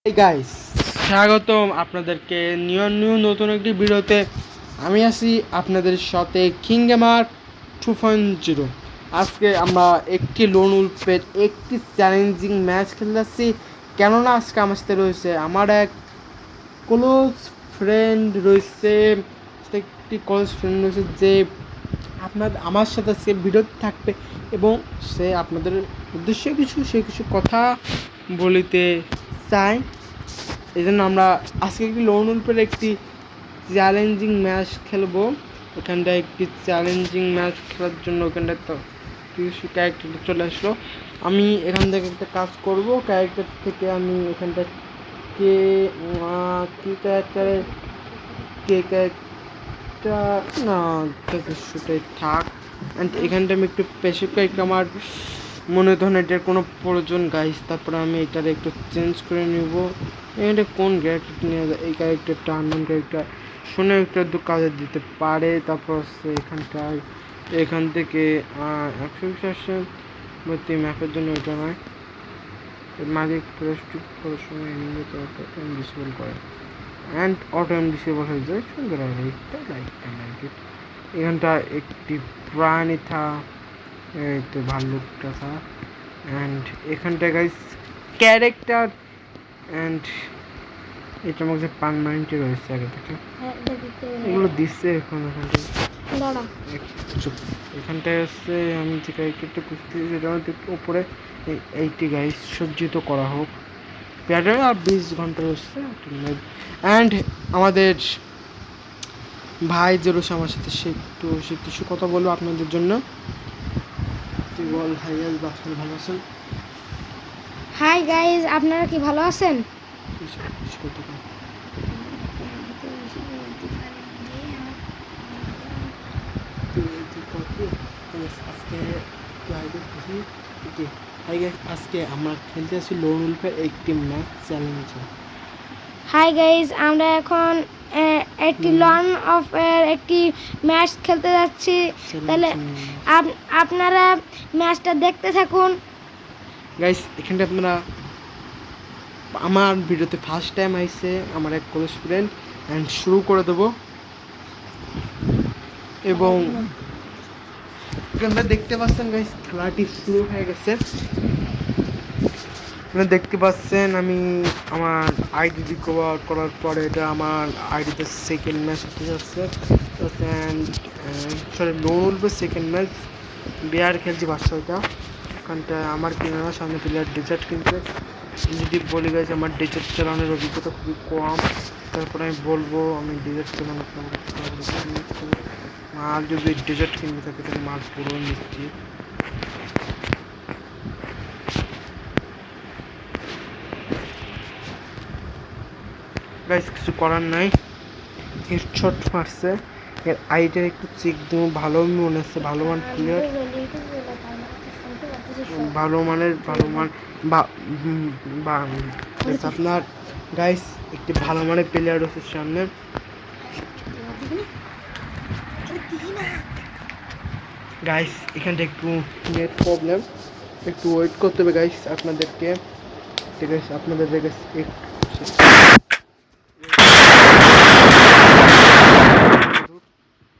Hi guys, স্বাগতম আপনাদেরকে new নতুন একটি ভিডিওতে। আমি আছি আপনাদের সাথে কিং গেমার 2.0। আজকে আমরা একটি লোন উল্পের একটি চ্যালেঞ্জিং ম্যাচ খেলতে যাচ্ছি। কেননা আজকে আমার সাথে রয়েছে আমার এক ক্লোজ ফ্রেন্ড রয়েছে, একটি ক্লোজ ফ্রেন্ড রয়েছে যে আমার সাথে আজকে ভিডিওতে থাকবে এবং সে আপনাদের উদ্দেশ্যে কিছু কথা বলিতে চাই। এই জন্য আমরা আজকে একটি লোন উল্পের একটি চ্যালেঞ্জিং ম্যাচ খেলবো। এখানটায় একটি চ্যালেঞ্জিং ম্যাচ খেলার জন্য ওখানটায় তো কিছু ক্যারেক্টার চলে আসলো। আমি এখান থেকে একটা কাজ করব, ক্যারেক্টার থেকে আমি এখানটা কে কী ক্যারেক্টারের কে ক্যারেক্টার না সেটাই থাক। অ্যান্ড এখানটা আমি একটু পেশি ক্যারেক্টার আমার মনে ধরেন এটার কোনো প্রয়োজন গাইস, তারপরে আমি এটার একটু চেঞ্জ করে নিব। এটা কোন ক্যারেক্টার নিয়ে যায়, এই ক্যারেক্টারটা আননোন ক্যারেক্টার শুনে একটু কাজে দিতে পারে। তারপর হচ্ছে এখান থেকে 120 ভর্তি ম্যাপের জন্য এটা নয়, মালিক প্রেস্টিক করার সময় ডিসেবল করে অ্যান্ড অটো ডিসেবল হয়ে যায়। সুন্দর এখানটা একটি প্রাণী থা তো ভাল্লুকটা থা। অ্যান্ড এখানটা গাইস ক্যারেক্টার অ্যান্ড এটার মধ্যে পারমানেন্টই রয়েছে আগে থেকে, এগুলো দিচ্ছে এখন। এখানটায় হচ্ছে আমি যে ক্যারেক্টারটা খুঁজতেছি সেটা আমাদের উপরে 80 গাইস সজ্জিত করা হোক প্যাডে আর 20 ঘন্টা হচ্ছে। অ্যান্ড আমাদের ভাই যে রয়েছে আমার সাথে সে কিছু কথা বলবো আপনাদের জন্য। তুই বল হাই গাইস, বাসন ভালো আছেন? হাই গাইজ, আপনারা কি ভালো আছেন? আজকে আমরা খেলতে আসি লোন উল্পের একটি ম্যাচ চ্যালেঞ্জ। হাই গাইজ, আমরা এখন একটি লন অফ একটি ম্যাচ খেলতে যাচ্ছি। তাহলে আপনারা ম্যাচটা দেখতে থাকুন গাইস। এখানটা আপনারা আমার ভিডিওতে ফার্স্ট টাইম আইছে আমার এক ক্লোজ ফ্রেন্ড, অ্যান্ড শুরু করে দেবো। এবং এখানটা দেখতে পাচ্ছেন গাইস খেলাটি শুরু হয়ে গেছে। দেখতে পাচ্ছেন আমি আমার আইডি রিকভার করার পরে এটা আমার আইডিতে সেকেন্ড ম্যাচ হতে যাচ্ছে। সরি লোন উল্পের সেকেন্ড ম্যাচ বিয়ার খেলছি বাদশাটা। ওখানটায় আমার কিনার সামনে প্লেয়ার ডেজার্ট কিনছে। যদি বলি গেছে আমার ডেজার্ট চালানোর অভিজ্ঞতা খুবই কম, তারপরে আমি বলবো আমি ডেজার্ট চালানো মাল যদি ডেজার্ট কিনতে থাকে তাহলে মাল পুরো নিচ্ছি। গাইস কিছু করার নাই, হেডশট মারছে। এর আইডিটা একটু চেক দেবো, ভালো মনে হচ্ছে ভালো মান প্লেয়ার, ভালো মান আপনার গাইস একটি ভালো মানের প্লেয়ার হচ্ছে সামনে। গাইস এখানটা একটু নেট প্রবলেম, একটু ওয়েট করতে হবে গাইস আপনাদেরকে। ঠিক আছে আপনাদের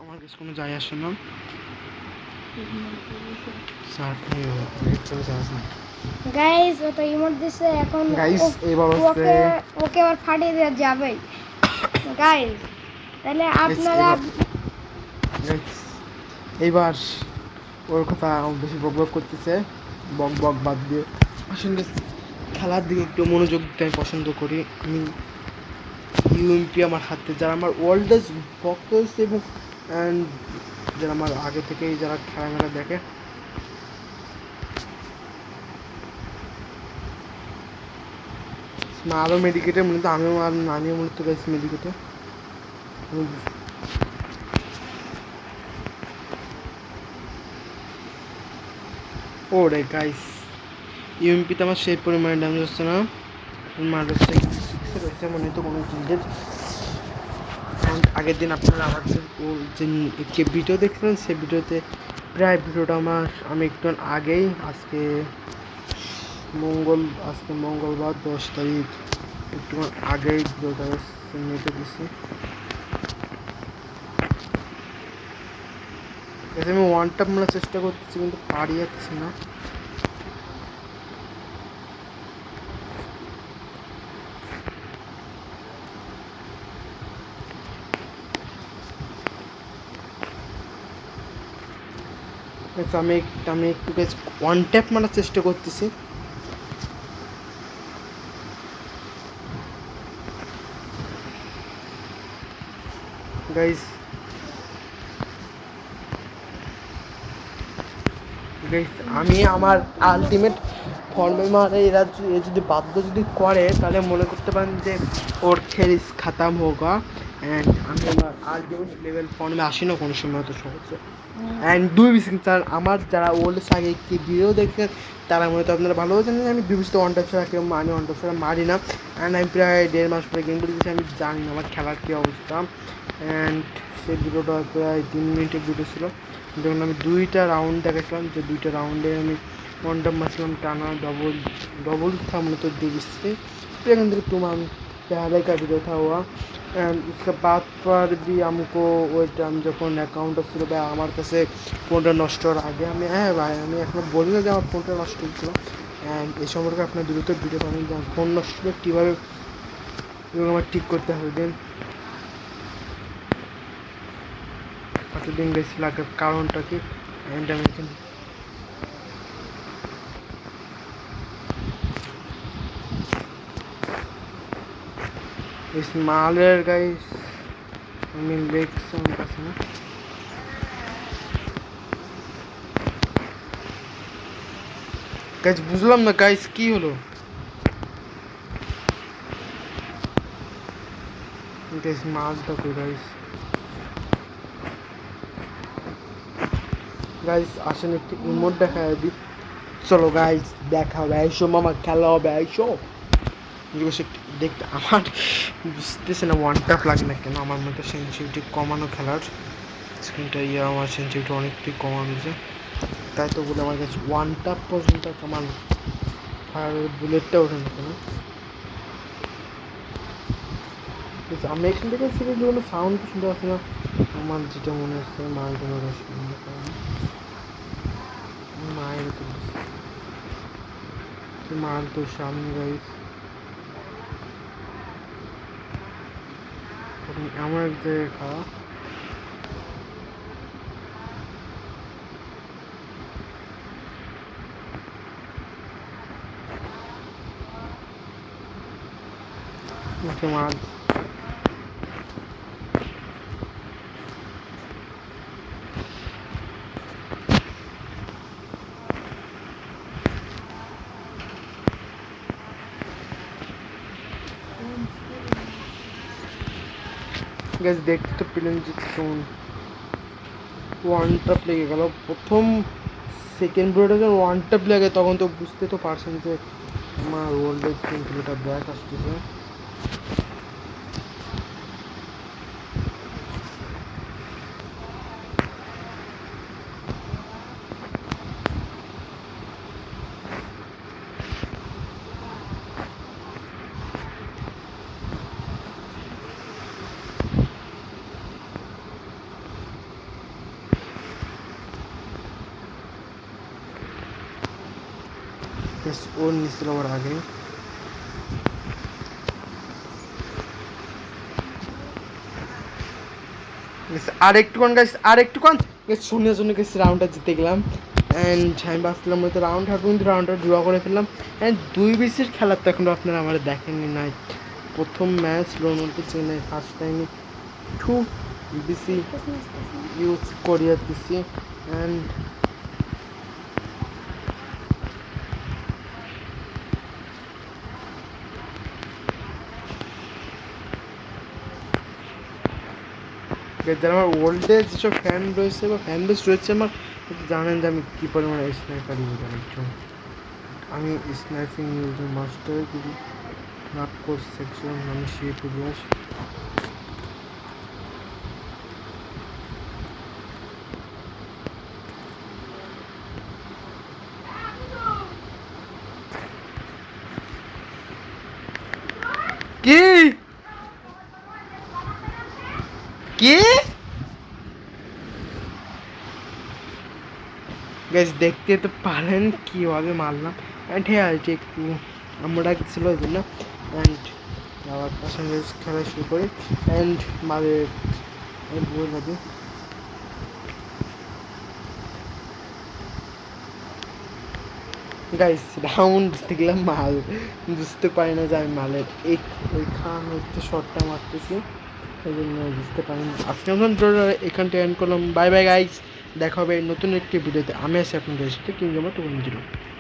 আমার কাছে কোনো যায় আসে না। গাইজ। ও তো ইমোট দিছে, এখন গাইস এবার হচ্ছে ওকে আবার ফাটিয়ে দেওয়া যাবে গাইজ। তাহলে আপনারা এইবার ওর কথা বেশি বক করতেছে, বক বাদ দিয়ে আসলে খেলার দিকে একটু মনোযোগ দিতে আমি পছন্দ করি। আমি ইউএমপি আমার হাতে, যারা আমার ওয়ার্ল্ডেজ ভক্ত হয়েছে এবং যারা আমার আগে থেকেই যারা খেলামেলা দেখে, আরও মেডিকেটে মূলত আমিও মূলত গেছি মেডিকেটে। ও রে গাইস, ইউএমপিতে আমার সেই পরিমাণে ড্যামেজ হচ্ছে না, মার হচ্ছে রয়েছে মনে তো কোনো জিনিস। আগের দিন আপনারা আমার যে ভিডিও দেখছিলেন সেই ভিডিওতে প্রায় ভিডিওটা আমি একটু আগেই আজকে মঙ্গলবার 10 তারিখ একটু আগেই ভিডিওটা মেটে দিছি। আমি ওয়ান ট্যাপ মারার চেষ্টা করতেছি কিন্তু পারি যাচ্ছি না। আমি একটু ওয়ান ট্যাপ মারার চেষ্টা করতেছি। গাইস আমি আমার আলটিমেট ফর্মে মারে এরা যদি বাধ্য যদি করে তাহলে মনে করতে পারেন যে ওর খেলিস খাতাম হোগা। অ্যান্ড আমি আমার আলটিমেট লেভেল ফর্মে আসি না কোনো সময় তো সহজে। অ্যান্ড দুই বিশ স্যার আমার যারা ওল্ড আগে একটি ভিডিও দেখে তারা মনে তো আপনারা ভালো জানেন আমি বিবিসিতে ওয়ান টাইপ ছাড়া কেউ মানি ওয়ান টাইপ ছাড়া মারি না। অ্যান্ড আমি প্রায় 1.5 মাস পরে গেম খেলতেছি, আমি জানি না আমার খেলার কী অবস্থা। অ্যান্ড সেই ভিডিওটা প্রায় 3 মিনিটের ভিডিও ছিল, যখন আমি 2টা রাউন্ড দেখাচ্ছিলাম যে 2টা রাউন্ডে আমি ওয়ান টাইম মারছিলাম टाना डबल था मतलब तो डिविसी फिर अंदर तुम हम पहले का वीडियो था हुआ। एंड उसके बाद पर भी हमको वो टाइम যখন অ্যাকাউন্ট ছিল ভাই আমার কাছে ফোনটা নষ্ট হওয়ার আগে আমি হ্যাঁ ভাই আমি এখন বলি না যে আমার ফোনটা নষ্ট হয়েছিল। অ্যান্ড এই সম্পর্কে আপনার দ্রুত ভিডিও পাবেন যে ফোন নষ্ট হলে কীভাবে আমার ঠিক করতে হবে। দেন এতদিন বেশি লাগার কারণটা কি। অ্যান্ড আমি এখানে smaller guys I mean big sound আছে না গাইস বুঝলাম না গাইস কি হলো গাইস মালটা কই গাইস আসেন একটু ইমোট দেখায় দিই। চলো গাইস দেখা হবে আইসো মামা খেলা হবে আইসো দেখতে আমার বুঝতেছে না ওয়ান ট্যাপ লাগে না কেন আমার মতো সেন্সিটিভিটি কমানো খেলার স্ক্রিনটা আমার সেন্সিটিভিটি অনেকটাই কমানো যে তাই তো বলে আমার কাছে ওয়ান ট্যাপ পর্যন্ত আমার ফায়ারের বুলেটটা ওঠে না কেন। আমি এখান থেকে সিরিজ কোনো সাউন্ড শুনতে পাচ্ছি না, আমার যেটা মনে হচ্ছে মায়ের মার তো সামনে গাইস আমার এক জায়গায় খাওয়া মার গাইস দেখতে পেলেন যে কেমন ওয়ান ট্যাপ লেগে গেল। প্রথম সেকেন্ড ব্রেডে যখন ওয়ান ট্যাপ লেগে তখন তো বুঝতে তো পারছেন যে আমার ওয়ার্ল্ডের কিলোটা ব্যাক আসতেছে। ওর নিচে ওর আগে আরেকটুক্ষণ গাইস আরেকটুক্ষণ শূন্য শূন্য গেছি রাউন্ডটা জিতে গেলাম। অ্যান্ড আমি ভাবছিলাম হয়তো রাউন্ড হারবো কিন্তু রাউন্ডটা ড্র করে ফেললাম। অ্যান্ড দুই বিসির খেলা তো এখনও আপনারা আমার দেখেননি নাই। প্রথম ম্যাচ লোনকে চেন্নাই ফার্স্ট টাইমে 2 বিসি ইউজ করিয়া দিছি। অ্যান্ড যারা আমার ওল্ডে যেসব ফ্যান রয়েছে বা ফ্যান বেস রয়েছে আমার জানেন যে আমি কী পরিমাণে স্নাইপার ইউজ একজন আমি স্নাইপিং ইউজের মাস্টার যদি নট কোর্স সেকশন আমি সেই প্রিভিয়াস কি কি গাইস দেখতে তো পারেন কিভাবে মারলাম অ্যান্ড হ্যাঁ যে একটু আমরা ছিল ওই জন্য অ্যান্ড আবার তার সঙ্গে খেলা শুরু করি অ্যান্ড মারে বই লাগে গাইস রাউন্ড দেখলাম মাল বুঝতে পারি না যে আমি মালের এইখান হচ্ছে শর্টটা মারতেছি এই জন্য বুঝতে পারি না আজকে মতন এখানটা এন্ড করলাম বাই বাই গাইস দেখা হবে নতুন একটি ভিডিওতে আমি আছি আপনাদের সাথে কিংবা 2.0